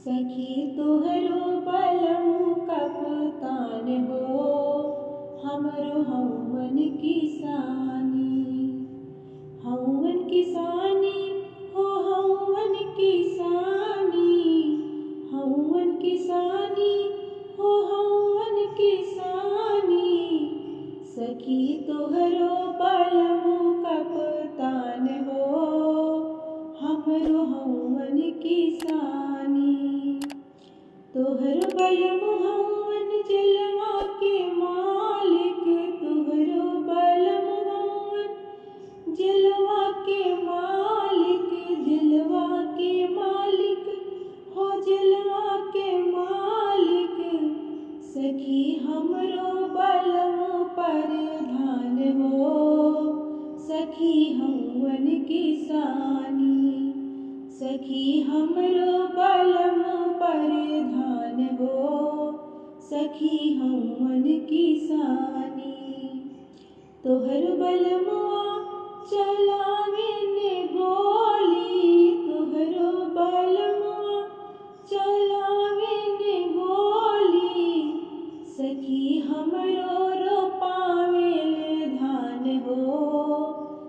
सखी तोहरो बलमु कप्तान हो, हमरो हौवन किसानी। हौवन किसानी हो हौवन किसानी, हौवन किसानी हो हौवन किसानी। सखी तोहरो बलमु कप्तान हो, हमरो हौवन किसानी। तोहरो बलमु हौवन जलवा के मालिक, तोहरो बलमु हौवन जलवा के मालिक, जलवा के मालिक हो जलवा के मालिक। सखी हमरो बलमु प्रधान हो, सखी हौवन किसानी। सखी हमरो बलमु प्रधान हो, सखी हौवन किसानी। तोहर बलमुआ चलावे ने गोली, तोहरो बलमुआ चलावे ने गोली। सखी हमरो रोपावेले धान हो,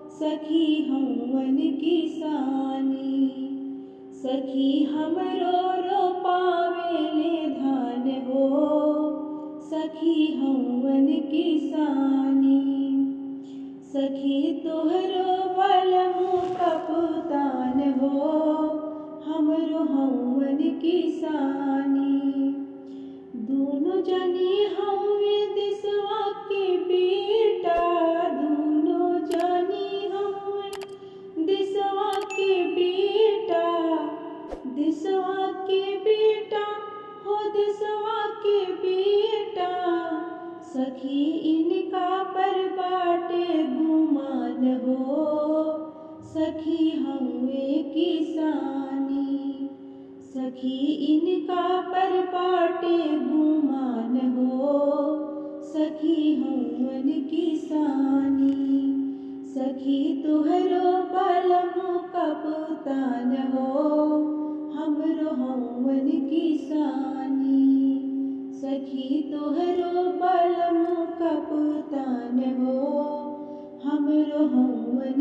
सखी हौवन किसानी। सखी हमरो रोपावेले धान हो, सखी हौवन किसानी। सखी तोहरो बलमु कप्तान हो, हमरो हौवन किसानी। दूनो जनी हौवे देशवा के बेटा, दूनो जनी हौवे देशवा के बेटा। देशवा के बेटा हो देशवा के बेटा। सखी इनका पर बाटे गुमान हो, सखी हौवे किसानी। सखी इनका पर बाटे गुमान हो, सखी हौवन किसानी। सखी तोहरो बलमु कप्तान हो, हमरो हौवन किसानी। सखी तोहरो बलमु कप्तान हो, हमरो हौवन